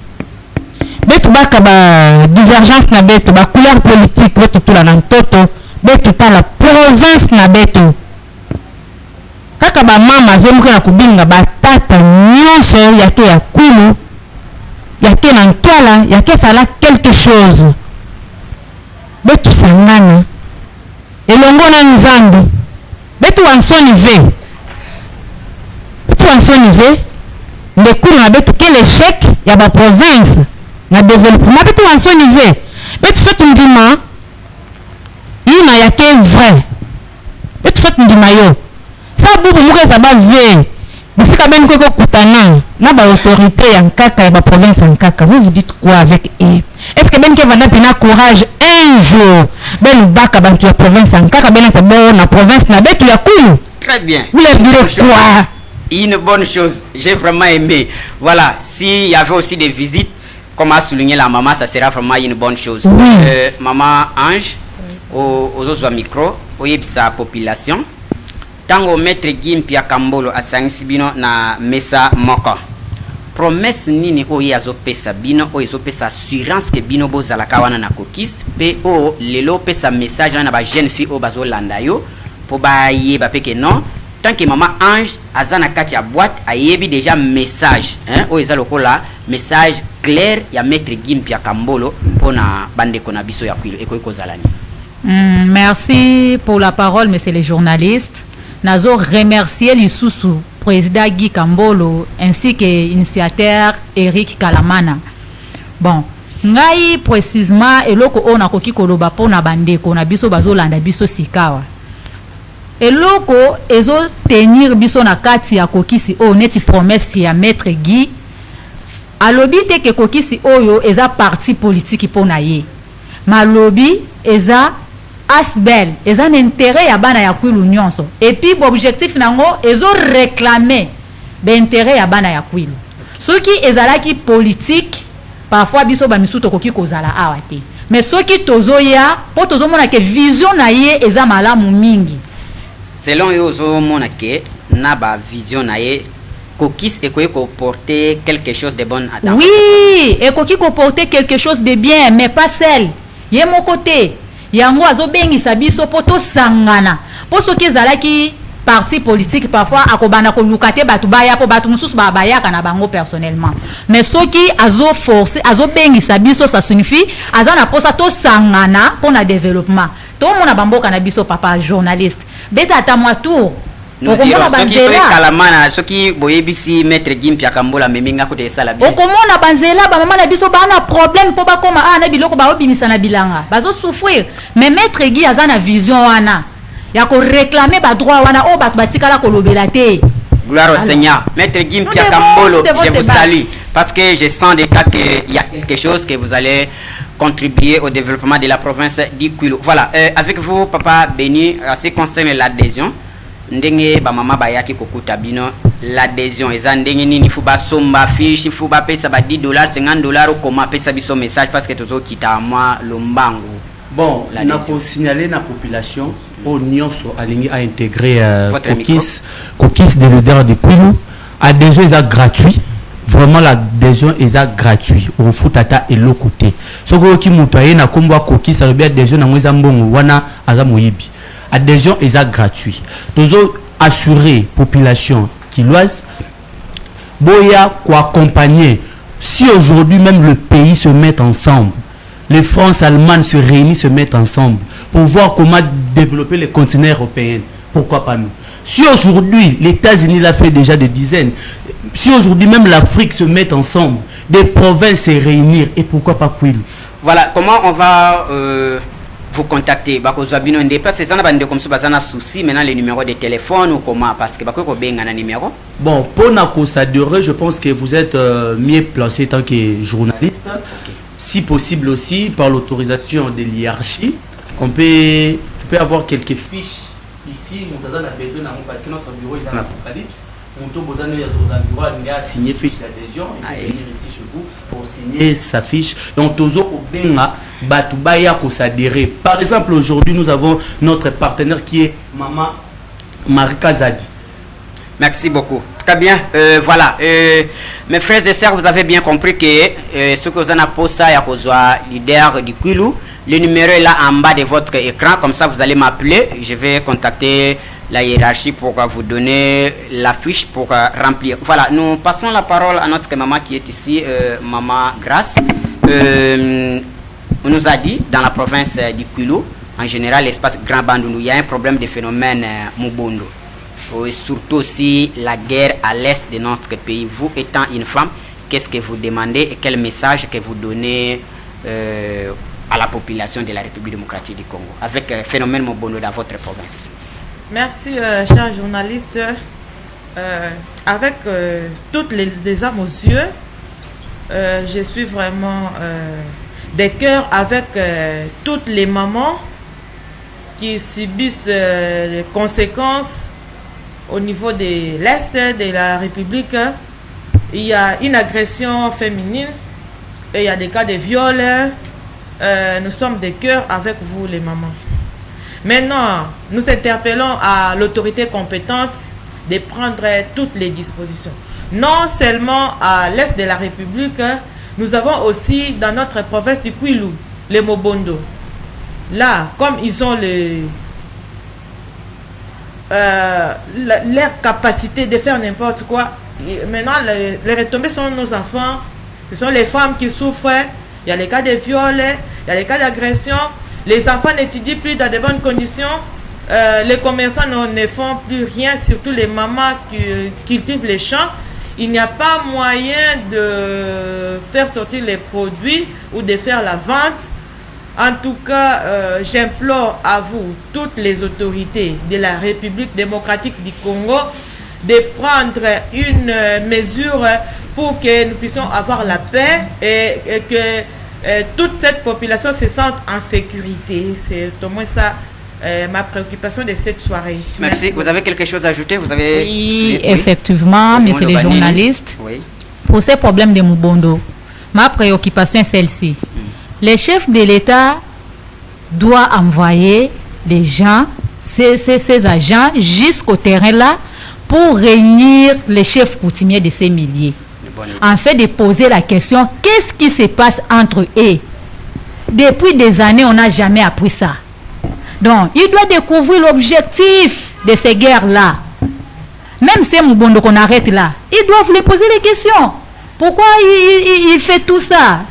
betu baka ba divergence na betu ba couleur politique betu tula na ntoto betu tala province na betu kaka ba mama vemuke na kubinga batata nyonso yake ya Kwilu yake na ntwala yake sala quelque chose betu sangana elongo na nzambi betu wansoni ve nde Kwilu na betu quel échec ya ba province na développement betu wansoni ve betu fait ndima ina yake vrai betu fait ndima yo sa bubu mukeza ba ve bisika ben ko kutana na ba autorité ya nkaka ya ba province nkaka. Vous dites quoi avec eux? Est-ce que ben ke vanda pina courage un jour ben baka bantu ya province nkaka ben ta bo na province na betu ya Kwilu? Très bien. Vous leur direz quoi? Une bonne chose, j'ai vraiment aimé. Voilà, s'il y avait aussi des visites, comme a souligné la maman, ça sera vraiment une bonne chose. Oui. Maman Ange, aux autres micros, au sa population, tango maître Gimpia Kambolo a Sansibino na mesa moko. Promesse nini oye azopesa bino oye azopesa assurance que bino bozalaka wana na kokis pe o lelo pesa message na ba jeune fille o bazolanda yo po ba yeba pe que non. Tant que maman Ange azana kati ya boîte ayebi déjà message o eza lokola message clair ya maître Gimpia Kambolo pona bande kona biso ya Kwilu eko kozalani. Merci pour la parole monsieur les journalistes. Nazo remercier l'Isusu président Guy Kambolo ainsi que initiateur Eric Kalamana. Bon, ngai précisément eloko ona koki koloba pona bande kona biso bazolanda biso sikawa. Eloko ezo tenir biso na kati ya kokisi o neti promesse ya maître Guy alobi te ke kokisi oyo eza parti politique pona ye malobi eza asbel eza un intérêt ya bana ya Kwilu nyonso et puis objectif nango ezo réclamer be intérêt ya bana ya Kwilu soki ezalaki politique parfois biso ba misuto koki kozala awa te mais soki tozoya po tozomona ke vision na ye eza malamu mingi. Selon eux, mona ke na ba vision na ye kokis ekoki porter quelque chose de bon à dans. Oui, ekoki porter quelque chose de bien mais pas celle. Ye mon côté. Yango azobengisa biso po to sangana. Po soki ezalaki parti politique parfois akobana ko lukate batu baya po batu mususu ba bayaka na bango personnellement. Mais soki azo forcer azobengisa biso ça signifie azana posa to sangana pour na développement. To mona bamboka na biso papa journaliste. Beta ta moi tour. Nous irons ceux qui sont kalamana ceux qui boyebisi maître Gimpia Kambola meminga ko de sala bien. Okomona banzela ba mama na biso ba na problème po ba koma na biloko ba obimisa na bilanga. Bazo souffrir. Mais maître Guy azana vision wana. Ya ko réclamer ba droit wana o ba batikala ko lobela te. Gloire au Seigneur. Maître Gimpia Kambolo, je vous salue parce que je sens déjà qu'il y a quelque chose que vous allez contribuer au développement de la province du Kwilu. Voilà, avec vous, Papa Béni, en ce qui concerne l'adhésion, ndenge ba mama bayaki kokuta bino l'adhésion eza ndenge nini fuba somba fiche fuba pesa ba $10 $50 comment pesa biso message parce que tozo kita moi lombangu. Bon, na ko signaler na population au nyonso alingi a intégrer cookies de leader de Kwilu. Adhésion est gratuit. vraiment l'adhésion est gratuite au futata et l'autre côté ce qui mutaye na kombo koki ça veut dire adhésion na mweza mbongo wana aza moyibi adhésion est gratuit tozo assurer population kiloise boya quoi accompagner si aujourd'hui même le pays se met ensemble les France Allemagne se réunissent se mettent ensemble pour voir comment développer les continents européens pourquoi pas nous si aujourd'hui les États-Unis l'a fait déjà des dizaines si aujourd'hui même l'Afrique se met ensemble des provinces se réunir et pourquoi pas Kwilu. Voilà comment on va vous contacter bakozabino ndepa c'est ça na bande comme ça bazana souci maintenant les numéros de téléphone ou comment parce que bako benga na numéro bon pour na s'adhérer je pense que vous êtes mieux placé tant que journaliste okay. Si possible aussi par l'autorisation de l'hiérarchie on peut tu peux avoir quelques fiches ici mon a besoin parce que notre bureau est en Apocalypse mon tour besoin de signer fiche d'adhésion et venir ici chez vous pour signer sa fiche donc toujours benga batubaya ko s'adhérer par exemple aujourd'hui nous avons notre partenaire qui est Maman Marika Zadi. Merci beaucoup. Très bien. Voilà. Mes frères et sœurs, vous avez bien compris que ce que vous en avez posé à leader du Kwilu, le numéro est là en bas de votre écran. Comme ça, vous allez m'appeler. Je vais contacter la hiérarchie pour vous donner la fiche pour remplir. Voilà. Nous passons la parole à notre maman qui est ici, Maman Grace. On nous a dit dans la province du Kwilu, en général, l'espace Grand Bandundu, il y a un problème de phénomène Mubondo. Et surtout aussi la guerre à l'est de notre pays. Vous étant une femme, qu'est-ce que vous demandez et quel message que vous donnez à la population de la République démocratique du Congo avec le phénomène Mubondo dans votre province? Merci, chers journalistes. Avec toutes les armes aux yeux, je suis vraiment de cœur avec toutes les mamans qui subissent les conséquences au niveau de l'Est de la République. Il y a une agression féminine et il y a des cas de viol. Nous sommes de cœur avec vous les mamans. Maintenant, nous interpellons à l'autorité compétente de prendre toutes les dispositions. Non seulement à l'Est de la République, nous avons aussi dans notre province du Kwilu, les Mubondo. Là, comme ils ont leur capacité de faire n'importe quoi. Maintenant, les retombées sont nos enfants. Ce sont les femmes qui souffrent. Il y a les cas de viol, il y a les cas d'agression. Les enfants n'étudient plus dans de bonnes conditions. Les commerçants ne font plus rien, surtout les mamans qui cultivent les champs. Il n'y a pas moyen de faire sortir les produits ou de faire la vente. En tout cas, j'implore à vous, toutes les autorités de la République démocratique du Congo, de prendre une mesure pour que nous puissions avoir la paix et que toute cette population se sente en sécurité. C'est au moins ça ma préoccupation de cette soirée. Merci. Vous avez quelque chose à ajouter? Vous avez... Oui, effectivement, mais c'est les journalistes. Oui. Pour ces problèmes de Mubondo, ma préoccupation est celle-ci. Les chefs de l'État doivent envoyer des gens, ces agents, jusqu'au terrain là pour réunir les chefs coutumiers de ces milliers. En fait, de poser la question, qu'est-ce qui se passe entre eux? Depuis des années, on n'a jamais appris ça. Donc, il doit découvrir l'objectif de ces guerres-là. Même ces Mubondo qu'on arrête là, ils doivent les poser les questions. Pourquoi il fait tout ça?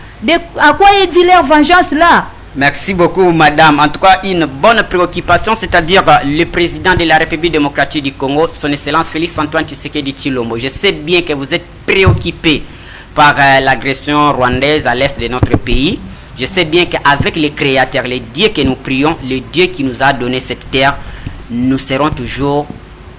À quoi il dit leur vengeance là? Merci beaucoup, madame. En tout cas, une bonne préoccupation, c'est-à-dire le président de la République démocratique du Congo, son Excellence Félix Antoine Tshisekedi Tshilombo. Je sais bien que vous êtes préoccupé par l'agression rwandaise à l'est de notre pays. Je sais bien qu'avec les créateurs, les dieux que nous prions, le Dieu qui nous a donné cette terre, nous serons toujours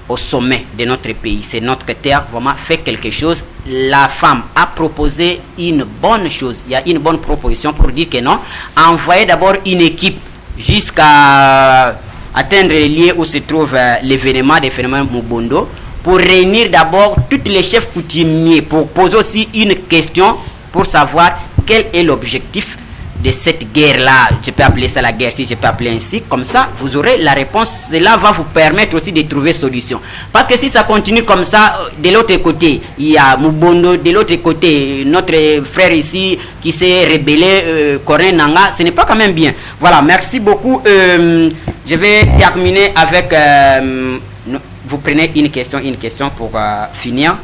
au sommet de notre pays. C'est notre terre, vraiment fait quelque chose. La femme a proposé une bonne chose. Il y a une bonne proposition pour dire que non. Envoyer d'abord une équipe jusqu'à atteindre les lieux où se trouve l'événement des phénomènes Mubondo pour réunir d'abord tous les chefs coutumiers pour poser aussi une question pour savoir quel est l'objectif de cette guerre-là, je peux appeler ça la guerre si je peux appeler ainsi, comme ça, vous aurez la réponse. Cela va vous permettre aussi de trouver solution. Parce que si ça continue comme ça, de l'autre côté, il y a Mubondo, de l'autre côté, notre frère ici qui s'est rébellé, Corin Nanga, ce n'est pas quand même bien. Voilà, merci beaucoup. Je vais terminer avec... vous prenez une question pour finir.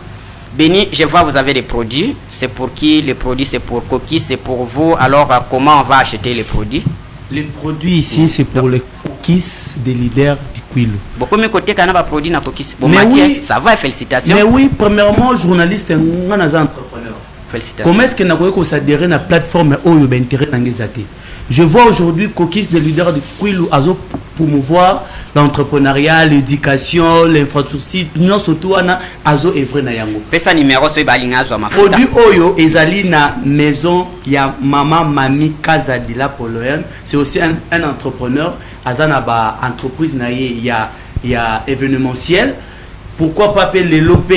Béni, je vois vous avez des produits. C'est pour qui les produits? C'est pour Coquille, c'est pour vous. Alors, comment on va acheter les produits? Les produits ici, c'est pour les cookies des leaders du Kwilu. Beaucoup de côtés, quand on a produit dans Coquille. Bon, Mais Mathias, oui, ça va, félicitations. Mais oui, premièrement, journaliste, on a un entrepreneur. Félicitations. Comment est-ce que nous avons s'adhérer à la plateforme où il y a intérêt dans les athées? Je vois aujourd'hui Coquille des leaders du Kwilu à promouvoir l'entrepreneuriat, l'éducation, l'infrastructure, non surtout à azo evre na yango. Pesa numéro so balinga zo mafuta. Produit oyo ezali na maison ya maman Mami Kazadi la Pologne. C'est aussi un entrepreneur azana ba entreprise na ye ya événementiel. Pourquoi pas appeler l'OP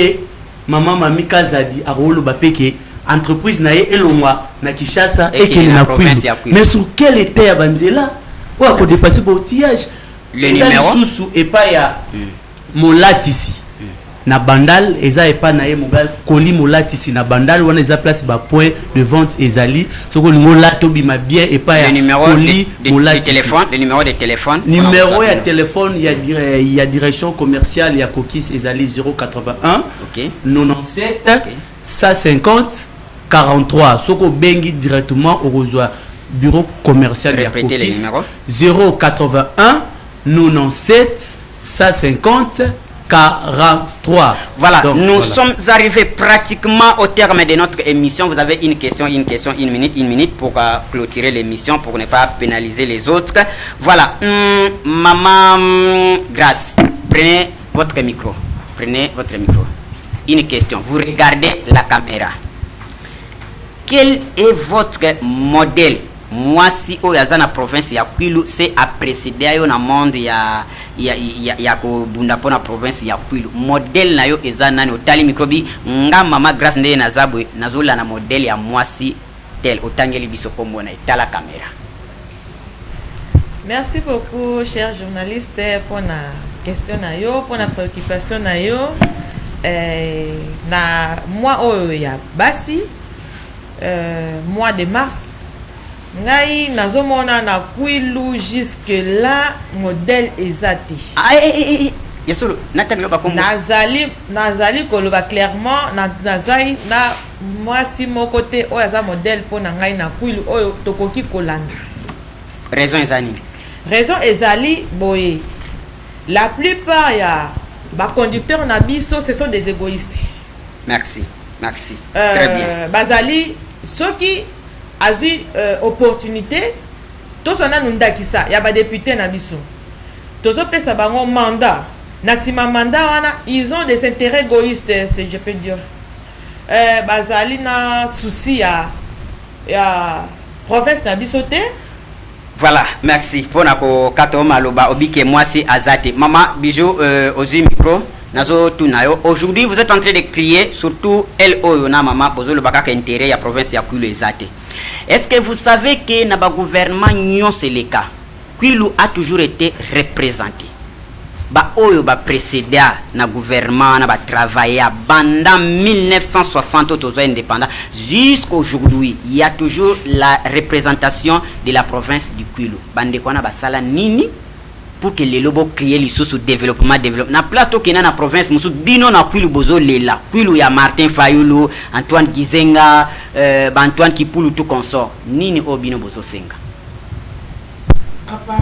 maman Mami Kazadi a rolo ba peke entreprise na ye elongwa na Kinshasa et qui na Kwilu. Mais sur quel était ya banzela? Ou a ko dépasser pour outillage. Le numéro sous et pas ya molatisi na bandal eza epa na ye mogal koli molatisi na bandal wana eza place ba point de vente ezali soko ngolato bima bien epa ya koli molatisi. Le numéro de téléphone. Numéro ya téléphone il y a direction commerciale ya Coquille ezali 081 97 150 43 soko bengi directement au reçoit bureau commercial ya Coquille 081 97 150 43. Voilà, donc, nous sommes arrivés pratiquement au terme de notre émission. Vous avez une question, une minute pour clôturer l'émission, pour ne pas pénaliser les autres. Voilà, Maman Grâce, prenez votre micro. Une question, vous regardez la caméra. Quel est votre modèle? Moi, si au Yazana province ya Kwilu, c'est à précéder au monde ya ko bunda pona province ya Kwilu. Modèle na yo ezana ni otali microbi nga Mama Grâce ndé na zabwe nazola na modèle ya moi si tel otangeli biso kombo na etala caméra. Merci beaucoup, cher journaliste, pour la question na yo, pour la préoccupation na yo. Na moi oh ya basi mois de mars. Ngai nazomona na Kwilu jusque là modèle ezati. Yesolo natangelo ba kombo. Nazali koloba clairement nazai na moi si mon côté oyaza modèle pour na ngai na Kwilu oyo tokoki kolanda. Raison ezali. Raison ezali boye. La plupart ya ba conducteurs na biso ce sont des égoïstes. Merci. Très bien. Bazali ceux qui a eu opportunité tous on a ndakisa ya ba député na biso tous pesa bango mandat na sima mandat wana ils ont des intérêts égoïstes, je peux dire bazali na souci ya province na biso te. Voilà, merci pour nako kato maloba obike moi c'est azate Maman Bijou aux micro nazo tunayo. Aujourd'hui vous êtes en train de crier surtout elle oyona Maman bozolo bakaka intérêt ya province ya Kwilu ezate. Est-ce que vous savez que dans le gouvernement, c'est le cas? Kwilu a toujours été représenté. Ba oyo ba précédé na gouvernement na ba travaillé pendant 1960 aux indépendants jusqu'aujourd'hui. Il y a toujours la représentation de la province du Kwilu. Bande kwana ba sala nini pour que les lobos créent les sous développement na place to kena na province musu bino na Kwilu bozo lela Kwilu ya Martin Fayulu, Antoine Gizenga, Antoine Kipulu tout consort nini obino bozo senga papa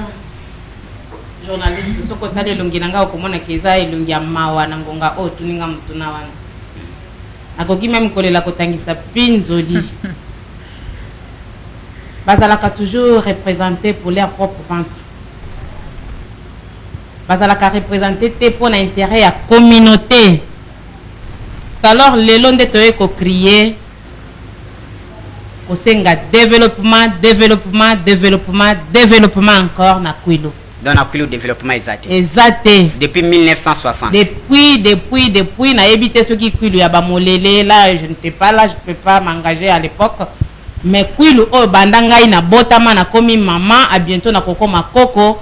journaliste soko tale longi nanga okomona keza elongi ya mawa na ngonga o tuninga mutuna wana akoki même kolela kotangisa pinzoli bazalaka toujours représenté pour leur propre ventre. Bazalaka représenter pour l'intérêt à la communauté. C'est alors le long de toi qu'on crier au senga développement encore na Kwilu. Dans la Kwilu développement exact. Depuis 1960. Depuis na évité ceux qui Kwilu ya ba molele là je n'étais pas là, je peux pas m'engager à l'époque. mais kwilu o bandangai na botama na komi maman à bientôt na kokoma koko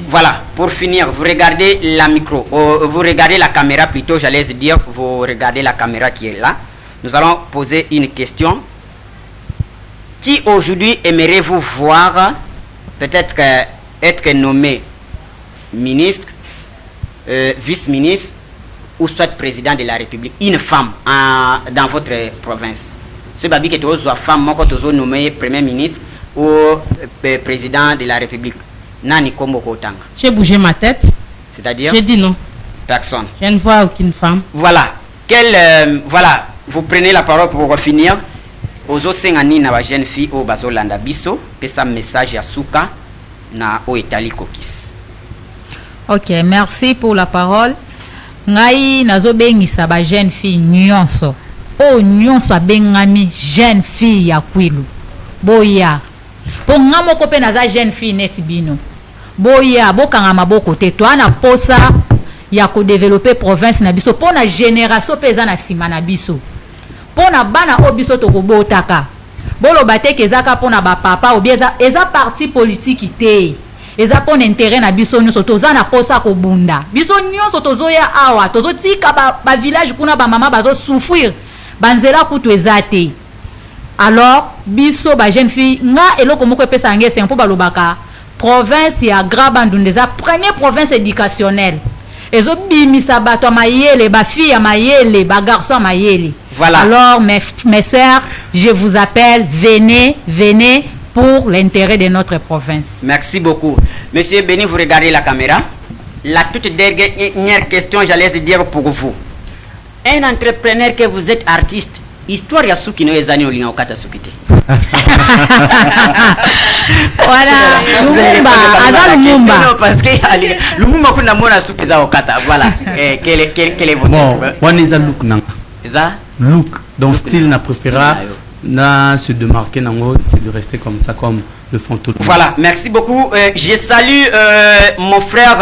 voilà, pour finir, vous regardez la micro, vous regardez la caméra plutôt, j'allais dire, vous regardez la caméra qui est là. Nous allons poser une question. Qui aujourd'hui aimerez-vous voir peut-être être nommé ministre, vice-ministre ou soit président de la République? Une femme dans votre province. Ce babi qui est une femme, moi quand vous nommé premier ministre ou président de la République. Nani Kombo Kotanga. J'ai bougé ma tête. C'est-à-dire? J'ai dit non. Personne. Je ne vois aucune femme. Voilà. Voilà. Vous prenez la parole pour finir. Ozo sengani na ba jeune fille au bazolanda biso, pesa message ya suka na o etali kokis. Ok, merci pour la parole. Ngai nazo bengisa ba jeune fille nyonso. O nyonso abengami jeune fille ya Kwilu. Boya. Po ngamo ko pe naza jeune fille net bino. Boya, bokanga maboko te to ana posa ya ko développer province na biso po na génération peza na sima na biso. Pona bana obiso to kobotaka bolo bateke ezaka pona ba papa obieza eza parti politique te eza pona intérêt na biso nyonso toza na posa ko bunda biso nyonso tozoya awa tozotika ba village kuna ba mama bazo souffrir banzela kutu ezate. Alors biso ba jeune fille nga eloko moko epesa ngese mpo balobaka province ya Grabandunde eza première province éducationnelle ezo bimisa bato mayele ba fille mayele ba garçon mayele. Voilà. Alors mes sœurs, je vous appelle, venez pour l'intérêt de notre province. Merci beaucoup. Monsieur Béni, vous regardez la caméra. La toute dernière question, j'allais dire pour vous. Un entrepreneur que vous êtes artiste, histoire ya suki no ezani olina okata sukite. Voilà, Lumumba, Ada Lumumba. Non, parce que Lumumba kuna mona suki za okata. Voilà. Quel est votre bon, one is a look nang. Ça Look, donc style n'a préférera na se démarquer nango, c'est de rester comme ça comme le font tout. Voilà, merci beaucoup. Je salue mon frère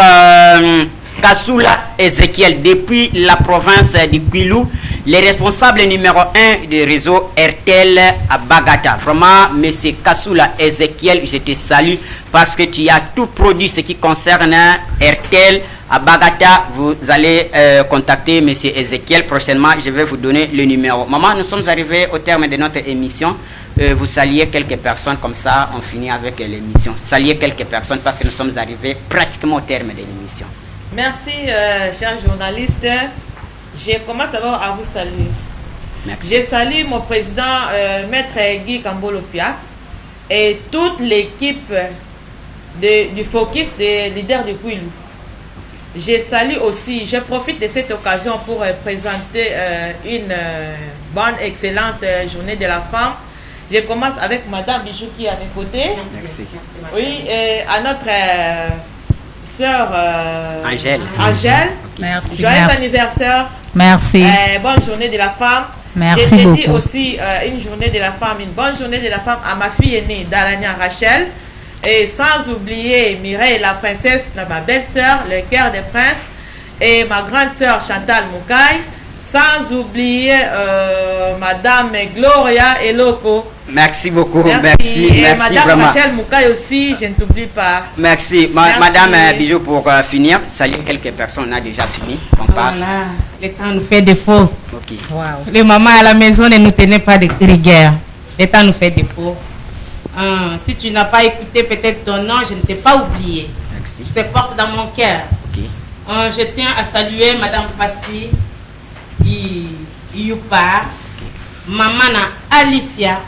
Kassoula Ezekiel depuis la province du Kwilu, les responsables numéro 1 du réseau RTL à Bagata. Vraiment, monsieur Kassoula Ezekiel, je te salue parce que tu as tout produit ce qui concerne RTL à Bagata. Vous allez contacter monsieur Ezekiel prochainement. Je vais vous donner le numéro. Maman, nous sommes arrivés au terme de notre émission. Vous saluez quelques personnes, comme ça on finit avec l'émission. Saluez quelques personnes parce que nous sommes arrivés pratiquement au terme de l'émission. Merci, chers journalistes. Je commence d'abord à vous saluer. Merci. Je salue mon président, Maître Guy Kambolopia, et toute l'équipe du Focus des leaders du Kwilu. Je salue aussi, je profite de cette occasion pour présenter une bonne, excellente journée de la femme. Je commence avec Madame Bijou qui est à mes côtés. Merci. Oui, et à notre sœur Angèle. Angèle. Merci. Joyeux Merci. anniversaire. Merci. Bonne journée de la femme. Merci Je beaucoup. dédie aussi une journée de la femme, une bonne journée de la femme à ma fille aînée, Dalania Rachel. Et sans oublier Mireille, la princesse, ma belle-sœur, le cœur des princes, et ma grande sœur Chantal Moukaï. Sans oublier Madame Gloria Eloko. Merci beaucoup. Merci. Et Merci Madame vraiment. Rachel Moukaï aussi, je ne t'oublie pas. Merci. Merci. Madame Bijou, pour finir, saluer quelques personnes. On a déjà fini. On part. Voilà, le temps nous fait défaut. Ok. Wow. Les mamans à la maison ne nous tenaient pas de rigueur. Le temps nous fait défaut. Si tu n'as pas écouté peut-être ton nom, je ne t'ai pas oublié. Merci. Je te porte dans mon cœur. Ok. Je tiens à saluer Madame Passi, Youpa, Maman Alicia,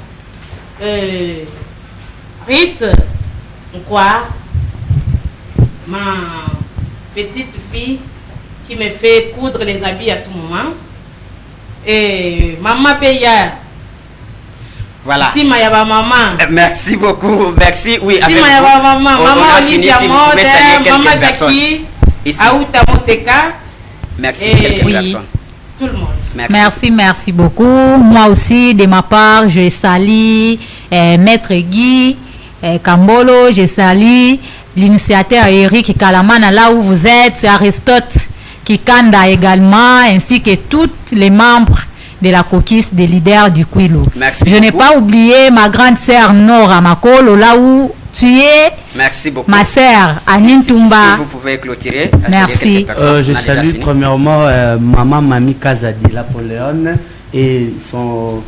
Rite, quoi, ma petite fille qui me fait coudre les habits à tout moment, et Maman Peya. Voilà. Tima Yaba Maman. Merci beaucoup. Merci. Oui, avec Tima vous. Yaba Maman. On Maman a fini, Olivia si vous pouvez saluer Mode, quelques Maman personnes. Jackie, Ici. Aouta Moseka. Merci Et quelques oui. personnes. Tout le monde. Merci beaucoup. Moi aussi, de ma part, je salue Maître Guy Kambolo, je salue l'initiateur Eric Kalamana, là où vous êtes, Aristote Kikanda également, ainsi que tous les membres de la coquisse des leaders du Kwilu. Merci Je n'ai beaucoup. pas oublié ma grande sœur Nora Makolo, là où tu es. Merci beaucoup. Ma sœur Anine Si Tumba. vous pouvez clôturer. Merci. Je salue premièrement maman Mami Kazadi Napoléon et son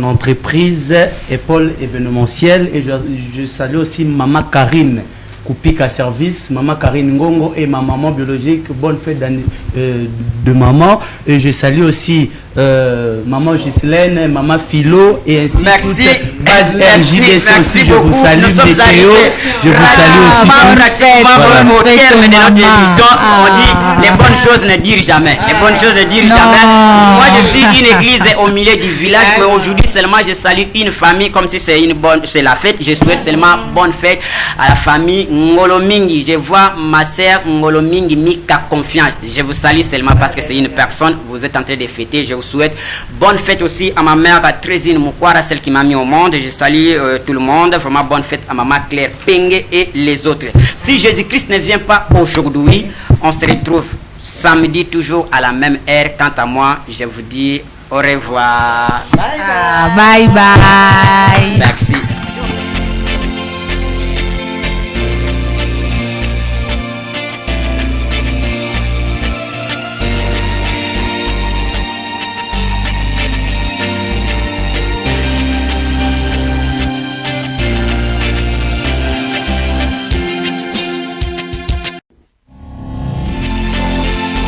entreprise Épaule événementielle, et je salue aussi maman Karine Koupika Service, maman Karine Ngongo et ma maman biologique. Bonne fête de maman. Et je salue aussi maman Ghislaine, maman Philo et ainsi toute base RJDC aussi. Je vous salue Météo. Je vous salue aussi tous. Terme de notre émission, on dit les bonnes choses ne dirent jamais. Les bonnes choses ne dirent jamais. Moi, je suis une église au milieu du village, mais aujourd'hui seulement je salue une famille comme si c'est la fête. Je souhaite seulement bonne fête à la famille Ngolomingi. Je vois ma sœur Ngolomingi Mika Confiance. Je vous salue seulement parce que c'est une personne. Vous êtes en train de fêter. Je vous souhaite bonne fête aussi à ma mère Trésine Moukwara, celle qui m'a mis au monde. Je salue tout le monde. Vraiment bonne fête à maman Claire Penge et les autres. Si Jésus-Christ ne vient pas aujourd'hui, on se retrouve samedi toujours à la même heure. Quant à moi, je vous dis au revoir. Bye bye. Merci.